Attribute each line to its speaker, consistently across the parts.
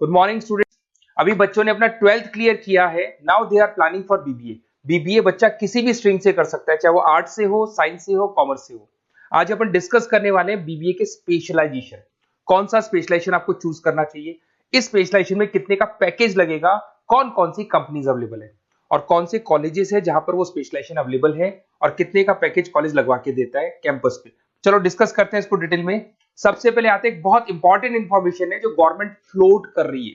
Speaker 1: Good morning students. अभी बच्चों ने अपना 12th क्लियर किया है। Now they are planning for BBA. BBA बच्चा किसी भी स्ट्रीम से कर सकता है, चाहे वो आर्ट से हो, साइंस से हो, कॉमर्स से हो। आज अपन डिस्कस करने वाले हैं बीबीए के स्पेशलाइजेशन। कौन सा स्पेशलाइजेशन आपको चूज करना चाहिए, इस स्पेशलाइजेशन में कितने का पैकेज लगेगा, कौन कौन सी कंपनीज अवेलेबल है और कौन से कॉलेजेस है जहां पर वो स्पेशलाइजेशन अवेलेबल है और कितने का पैकेज कॉलेज लगवा के देता है कैंपस पे। चलो डिस्कस करते हैं इसको डिटेल में। सबसे पहले आते हैं, एक बहुत इंपॉर्टेंट इंफॉर्मेशन है जो गवर्नमेंट फ्लोट कर रही है,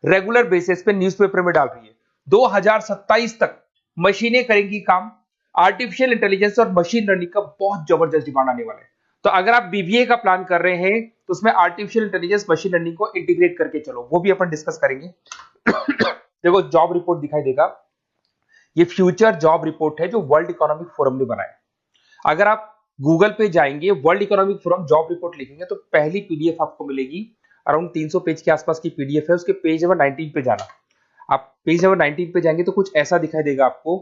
Speaker 1: रेगुलर बेसिस पे न्यूज़पेपर में डाल रही है। 2027 तक मशीनें करेंगी काम। आर्टिफिशियल इंटेलिजेंस और मशीन लर्निंग का बहुत जबरदस्त डिमांड आने वाला है। तो अगर आप बीबीए का प्लान कर रहे हैं तो उसमें आर्टिफिशियल इंटेलिजेंस, मशीन लर्निंग को इंटीग्रेट करके चलो, वो भी अपन डिस्कस करेंगे। देखो जॉब रिपोर्ट दिखाई देगा, ये फ्यूचर जॉब रिपोर्ट है जो वर्ल्ड इकोनॉमिक फोरम ने बनाया। अगर आप गूगल पे जाएंगे, world economic forum job report लिखेंगे तो पहली पीडीएफ आपको मिलेगी। अराउंड 300 पेज के आसपास की पीडीएफ है। उसके पेज नंबर 19 पे जाना। आप पेज नंबर 19 पे जाएंगे तो कुछ ऐसा दिखाई देगा आपको,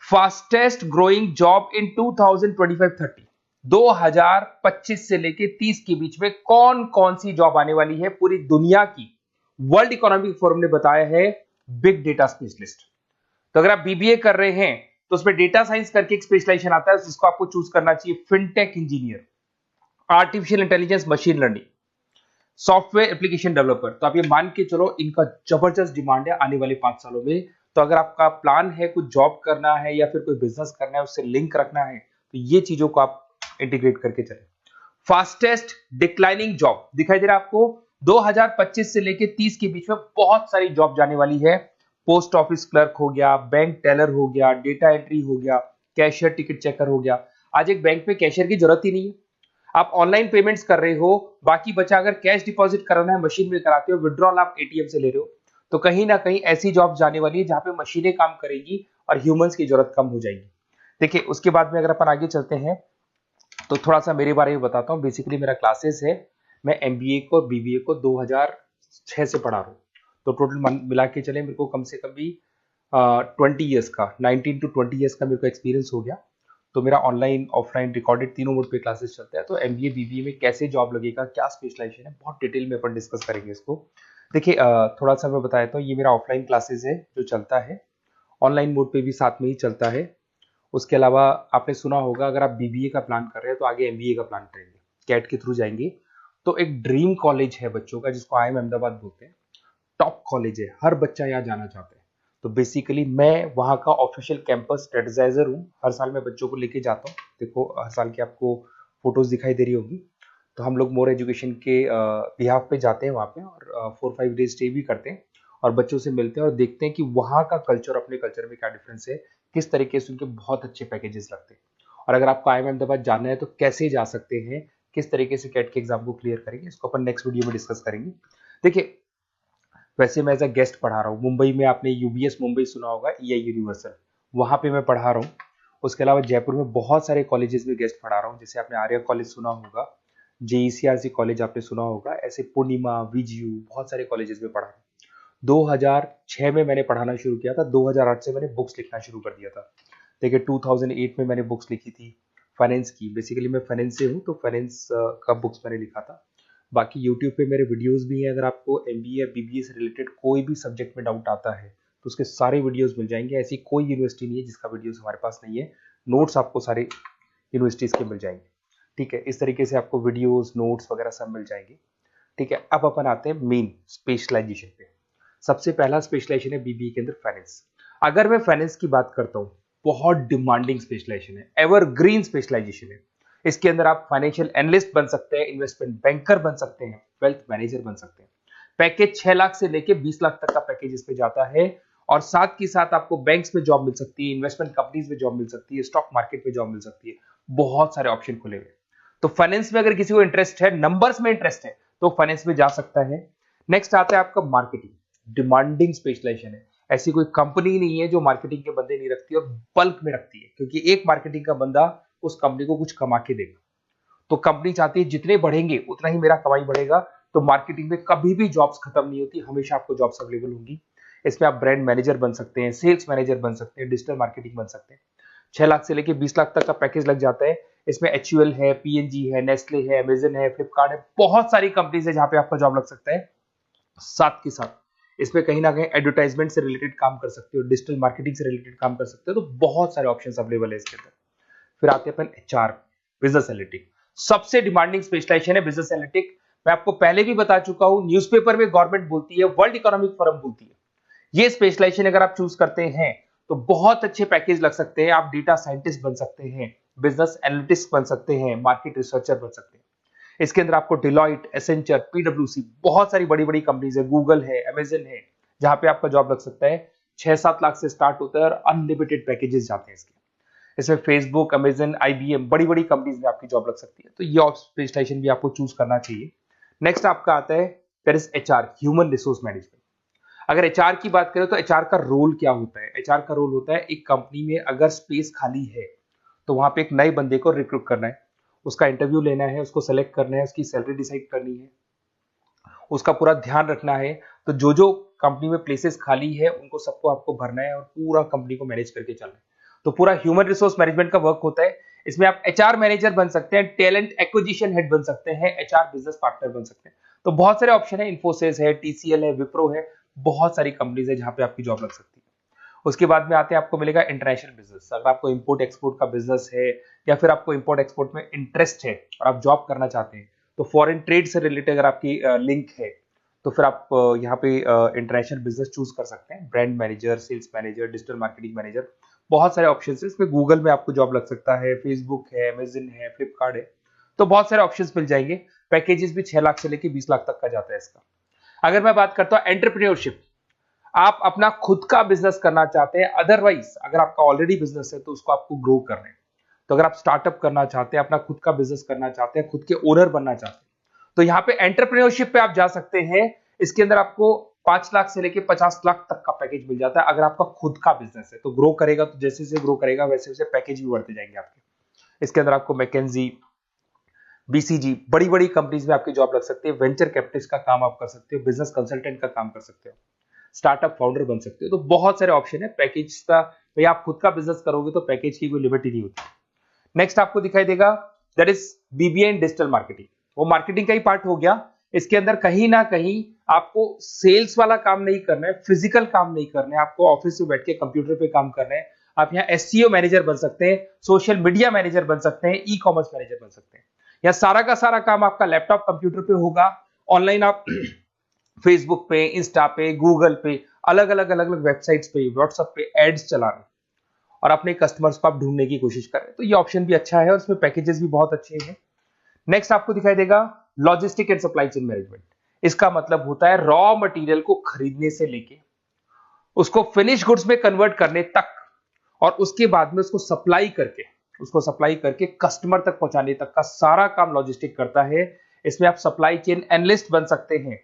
Speaker 1: फास्टेस्ट ग्रोइंग जॉब इन 2025-30। 2025 से लेके 30 के बीच में कौन कौन सी जॉब आने वाली है पूरी दुनिया की, वर्ल्ड इकोनॉमिक फोरम ने बताया है। Big data specialist. तो अगर आप बीबीए कर रहे हैं तो उसमें डेटा साइंस करके एक स्पेशलाइजेशन आता है, जिसको आपको चूज करना चाहिए। Fintech engineer, artificial intelligence, machine learning, software application developer. तो आप ये मान के चलो इनका जबरदस्त डिमांड है आने वाले 5 सालों में। तो अगर आपका प्लान है कुछ जॉब करना है या फिर कोई बिजनेस करना है, उससे लिंक रखना है, तो ये चीजों को आप इंटीग्रेट करके चले। फास्टेस्ट डिक्लाइनिंग जॉब दिखाई दे रहा है आपको। 2025 से लेके 30 के बीच में बहुत सारी जॉब जाने वाली है। पोस्ट ऑफिस क्लर्क हो गया, बैंक टेलर हो गया, डेटा एंट्री हो गया, कैशियर, टिकट चेकर हो गया। आज एक बैंक में कैशियर की जरूरत ही नहीं है। आप ऑनलाइन पेमेंट्स कर रहे हो, बाकी बचा अगर कैश डिपॉजिट कराना है मशीन में कराते हो, विड्रॉल आप एटीएम से ले रहे हो। तो कहीं ना कहीं ऐसी जॉब जाने वाली है जहां पे मशीनें काम करेगी और ह्यूमंस की जरूरत कम हो जाएगी। देखिए उसके बाद में अगर अपन आगे चलते हैं तो थोड़ा सा मेरे बारे में बताता हूँ। बेसिकली मेरा क्लासेस है, मैं एमबीए को और बीबीए को 2006 से पढ़ा रहा हूँ। तो टोटल मिला के चले मेरे को कम से कम भी 20 ईयर्स का, 19 to 20 ईयर्स का मेरे को एक्सपीरियंस हो गया। तो मेरा ऑनलाइन, ऑफलाइन, रिकॉर्डेड तीनों मोड पे क्लासेस चलते हैं। तो एमबीए बीबीए में कैसे जॉब लगेगा, क्या स्पेशलाइजेशन है, बहुत डिटेल में अपन डिस्कस करेंगे इसको। देखिए थोड़ा सा मैं बताया था, ये मेरा ऑफलाइन क्लासेस है जो चलता है, ऑनलाइन मोड पे भी साथ में ही चलता है। उसके अलावा आपने सुना होगा, अगर आप बीबीए का प्लान कर रहे हैं तो आगे एमबीए का प्लान करेंगे, कैट के थ्रू जाएंगे। तो एक ड्रीम कॉलेज है बच्चों का जिसको आईएम अहमदाबाद बोलते हैं। टॉप कॉलेज है, हर बच्चा यहाँ जाना चाहता है। तो बेसिकली मैं वहाँ का ऑफिशियल कैंपस स्ट्रेटेजाइजर हूँ। हर साल मैं बच्चों को लेके जाता हूँ। देखो हर साल की आपको फोटोज दिखाई दे रही होगी। तो हम लोग मोर एजुकेशन के बिहाफ पे जाते हैं वहाँ पे और 4-5 डेज स्टे भी करते हैं और बच्चों से मिलते हैं और देखते हैं कि वहाँ का कल्चर अपने कल्चर में क्या डिफरेंस है, किस तरीके से उनके बहुत अच्छे पैकेजेस लगते हैं। और अगर आपको आईएम अहमदाबाद जाना है तो कैसे जा सकते हैं, किस तरीके से कैट के एग्जाम को क्लियर करेंगे, इसको अपन नेक्स्ट वीडियो में डिस्कस करेंगे। देखिए वैसे मैं एज अ गेस्ट पढ़ा रहा हूँ मुंबई में। आपने यूबीएस मुंबई सुना होगा, ईआई यूनिवर्सल, वहाँ पे मैं पढ़ा रहा हूँ। उसके अलावा जयपुर में बहुत सारे कॉलेजेस में गेस्ट पढ़ा रहा हूँ। जैसे आपने आर्या कॉलेज सुना होगा, जेईसीआरसी कॉलेज आपने सुना होगा, ऐसे पूर्णिमा, वीजीयू, बहुत सारे कॉलेजेस में पढ़ा रहा हूँ। 2006 में मैंने पढ़ाना शुरू किया था, 2008 से मैंने बुक्स लिखना शुरू कर दिया था। देखिए 2008 में मैंने बुक्स लिखी थी फाइनेंस की। बेसिकली मैं फाइनेंस से हूँ तो फाइनेंस का बुक्स मैंने लिखा था। बाकी यूट्यूब पे मेरे वीडियोस भी हैं। अगर आपको एमबीए या बीबीए से रिलेटेड कोई भी सब्जेक्ट में डाउट आता है तो उसके सारे वीडियोस मिल जाएंगे। ऐसी कोई यूनिवर्सिटी नहीं है जिसका वीडियोस हमारे पास नहीं है। नोट्स आपको सारे यूनिवर्सिटीज के मिल जाएंगे। ठीक है, इस तरीके से आपको वीडियोस, नोट्स वगैरह सब मिल जाएंगे। ठीक है, अब अपन आते हैं मेन स्पेशलाइजेशन पे। सबसे पहला स्पेशलाइजेशन है बीबीए के अंदर फाइनेंस। अगर मैं फाइनेंस की बात करता हूँ, बहुत डिमांडिंग स्पेशलाइजेशन है, एवरग्रीन स्पेशलाइजेशन है। इसके अंदर आप फाइनेंशियल एनालिस्ट बन सकते हैं, इन्वेस्टमेंट बैंकर बन सकते हैं, वेल्थ मैनेजर बन सकते हैं। पैकेज 6 लाख से लेके 20 लाख तक का पैकेज इस पे जाता है। और साथ ही साथ आपको बैंक्स में जॉब मिल सकती है, इन्वेस्टमेंट कंपनीज में जॉब मिल सकती है, स्टॉक मार्केट में जॉब मिल सकती है। बहुत सारे ऑप्शन खुले हुए। तो फाइनेंस में अगर किसी को इंटरेस्ट है, नंबर्स में इंटरेस्ट है, तो फाइनेंस में जा सकता है। नेक्स्ट आता है आपका मार्केटिंग। डिमांडिंग स्पेशलाइजेशन है। ऐसी कोई कंपनी नहीं है जो मार्केटिंग के बंदे नहीं रखती और बल्क में रखती है, क्योंकि एक मार्केटिंग का बंदा उस कंपनी को कुछ कमा के देगा। तो कंपनी चाहती है जितने बढ़ेंगे उतना ही मेरा कमाई बढ़ेगा। तो मार्केटिंग में कभी भी जॉब्स खत्म नहीं होती, हमेशा आपको जॉब्स अवेलेबल होंगी। इसमें आप ब्रांड मैनेजर बन सकते हैं, सेल्स मैनेजर बन सकते हैं, डिजिटल मार्केटिंग बन सकते हैं। 6 लाख से लेके 20 लाख तक का पैकेज लग जाता है। इसमें एचयूएल है, पीएनजी है, नेस्ले है, अमेजन है, फ्लिपकार्ट है, बहुत सारी कंपनीज है जहां पे आपका जॉब लग सकता है। साथ के साथ इसमें कहीं ना कहीं एडवर्टाइजमेंट से रिलेटेड काम कर सकते हो, डिजिटल मार्केटिंग से रिलेटेड काम कर सकते हो, तो बहुत सारे ऑप्शंस अवेलेबल है इसके अंदर। फिर आते हैं अपन एचआर, बिजनेस एनालिटिक। सबसे डिमांडिंग स्पेशलाइजेशन है बिजनेस एनालिटिक। मैं आपको पहले भी बता चुका हूं, न्यूज़पेपर में गवर्नमेंट बोलती है, वर्ल्ड इकोनॉमिक फोरम बोलती है। ये स्पेशलाइजेशन अगर आप चूज करते हैं तो बहुत अच्छे पैकेज लग सकते हैं। आप डेटा साइंटिस्ट बन सकते हैं, बिजनेस एनालिटिस्ट बन सकते हैं, मार्केट रिसर्चर बन सकते हैं। इसके अंदर आपको डिलॉइट, एसेंचर, पीडब्ल्यूसी, बहुत सारी बड़ी बड़ी कंपनीज है, गूगल है, अमेजन है, जहां पे आपका जॉब लग सकता है। 6-7 लाख से स्टार्ट होता है और अनलिमिटेड पैकेजेस जाते हैं इसके। इसमें फेसबुक, अमेजन, आईबीएम, बड़ी बड़ी कंपनीज में आपकी जॉब लग सकती है, तो ये स्पेशलाइजेशन भी आपको चूज करना चाहिए। नेक्स्ट आपका आता है there is HR, human resource management. अगर एचआर की बात करें तो एचआर का रोल क्या होता है? एचआर का रोल होता है, एक कंपनी में अगर स्पेस खाली है तो वहां पे एक नए बंदे को रिक्रूट करना है, उसका इंटरव्यू लेना है, उसको सेलेक्ट करना है, उसकी सैलरी डिसाइड करनी है, उसका पूरा ध्यान रखना है। तो जो जो कंपनी में प्लेसेस खाली है उनको सबको आपको भरना है और पूरा कंपनी को मैनेज करके चलना है। तो पूरा ह्यूमन रिसोर्स मैनेजमेंट का वर्क होता है। इसमें आप एचआर मैनेजर बन सकते हैं, टैलेंट एक्विजिशन हेड बन सकते हैं, एचआर बिजनेस पार्टनर बन सकते हैं। तो बहुत सारे ऑप्शन है, इन्फोसिस है, टीसीएल है, विप्रो है, बहुत सारी कंपनीज है जहां पे आपकी जॉब लग सकती है। उसके बाद में आते हैं, आपको मिलेगा इंटरनेशनल बिजनेस। अगर आपको इंपोर्ट एक्सपोर्ट का बिजनेस है या फिर आपको इंपोर्ट एक्सपोर्ट में इंटरेस्ट है और आप जॉब करना चाहते हैं, तो फॉरेन ट्रेड से रिलेटेड अगर आपकी लिंक है तो फिर आप यहाँ पे इंटरनेशनल बिजनेस चूज कर सकते हैं। Brand manager, sales manager, digital marketing manager, बहुत सारे ऑप्शन है इसमें। गूगल में आपको जॉब लग सकता है, फेसबुक है, अमेजन है, फ्लिपकार्ट है, तो बहुत सारे ऑप्शन मिल जाएंगे। पैकेजेस भी 6 लाख से लेकर 20 लाख तक का जाता है इसका। अगर मैं बात करता हूँ एंटरप्रेन्योरशिप, आप अपना खुद का बिजनेस करना चाहते हैं, अदरवाइज अगर आपका ऑलरेडी बिजनेस है तो उसको आपको ग्रो करना है। तो अगर आप स्टार्टअप करना चाहते हैं, अपना खुद का बिजनेस करना चाहते हैं, खुद के ओनर बनना चाहते हैं, तो यहाँ पे एंटरप्रेन्योरशिप पे आप जा सकते हैं। इसके अंदर आपको 5 लाख से लेके 50 लाख तक का पैकेज मिल जाता है। अगर आपका खुद का बिजनेस है तो ग्रो करेगा, तो जैसे जैसे ग्रो करेगा वैसे वैसे पैकेज भी बढ़ते जाएंगे आपके। इसके अंदर आपको मैकेंजी, बीसीजी, बड़ी बड़ी कंपनीज में आपकी जॉब लग सकती है। वेंचर कैपिटलिस्ट का काम आप कर सकते हो, बिजनेस कंसल्टेंट का काम कर सकते हो, स्टार्टअप फाउंडर बन सकते हो। तो बहुत सारे ऑप्शन है पैकेज का। भाई आप खुद का बिजनेस करोगे तो पैकेज की कोई लिमिट ही नहीं होती। नेक्स्ट आपको दिखाई देगा that is BBA in digital marketing. वो मार्केटिंग का ही पार्ट हो गया। इसके अंदर कहीं ना कहीं आपको सेल्स वाला काम नहीं करना है, फिजिकल काम नहीं करना है, आपको ऑफिस में बैठ के कंप्यूटर पे काम करना है। आप यहाँ एसईओ मैनेजर बन सकते हैं, सोशल मीडिया मैनेजर बन सकते हैं, ई कॉमर्स मैनेजर बन सकते हैं। यह सारा का सारा काम आपका लैपटॉप कंप्यूटर पे होगा। ऑनलाइन आप फेसबुक पे, इंस्टा पे, गूगल पे, अलग अलग अलग अलग वेबसाइट्स पे, व्हाट्सएप पे एड्स चला रहे हैं और अपने कस्टमर्स को आप ढूंढने की कोशिश कर रहे हैं। तो ये ऑप्शन भी अच्छा है और इसमें पैकेजेस भी बहुत अच्छे हैं। नेक्स्ट आपको दिखाई देगा logistic and supply chain management. इसका मतलब होता है रॉ मटेरियल को खरीदने से लेके उसको फिनिश गुड्स में कन्वर्ट करने तक और उसके बाद में उसको सप्लाई करके कस्टमर तक पहुंचाने तक का सारा काम लॉजिस्टिक करता है। इसमें आप सप्लाई चेन एनालिस्ट बन सकते हैं,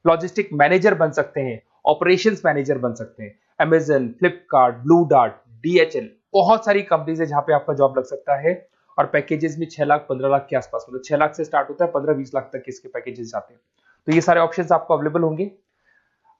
Speaker 1: लॉजिस्टिक मैनेजर बन सकते हैं, ऑपरेशंस मैनेजर बन सकते हैं। Amazon, Flipkart, blue dart, DHL, बहुत सारी कंपनीज है जहां पे आपका जॉब लग सकता है। और पैकेजेस भी 6 लाख 15 लाख के आसपास, मतलब 6 लाख से स्टार्ट होता है, 15-20 लाख तक के इसके पैकेजेस जाते हैं। तो ये सारे ऑप्शंस आपको अवेलेबल होंगे।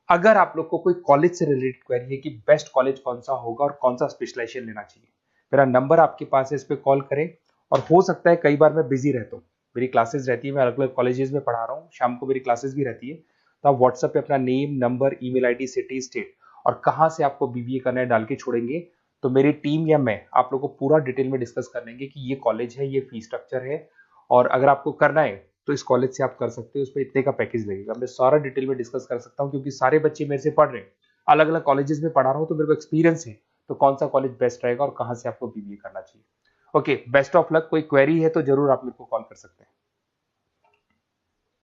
Speaker 1: अगर आप लोग को कोई कॉलेज से रिलेटेड क्वेरी है कि बेस्ट कॉलेज कौन सा होगा और कौन सा स्पेशलाइजेशन लेना चाहिए, मेरा नंबर आपके पास है, इस पे कॉल करें। और हो सकता है कई बार मैं बिजी रहता हूँ, मेरी क्लासेस रहती है, मैं अलग अलग कॉलेजेस में पढ़ा रहा हूँ, शाम को मेरी क्लासेस भी रहती है। तो आप व्हाट्सएप पे अपना name, number, email ID, city, state और कहाँ से आपको बीबीए करना है डाल के छोड़ेंगे, तो मेरी टीम या मैं आप लोग को पूरा डिटेल में डिस्कस कर लेंगे कि ये कॉलेज है, ये फीस स्ट्रक्चर है, और अगर आपको करना है तो इस कॉलेज से आप कर सकते हो, उस पर इतने का पैकेज लगेगा। मैं सारा डिटेल में डिस्कस कर सकता हूँ क्योंकि सारे बच्चे मेरे से पढ़ रहे हैं, अलग अलग कॉलेजेस में पढ़ा रहा हूँ, तो मेरे को एक्सपीरियंस है तो कौन सा कॉलेज बेस्ट रहेगा और कहाँ से आपको बीबीए करना चाहिए। Okay, best of luck. कोई क्वेरी है तो जरूर आप मेरे को कॉल कर सकते हैं।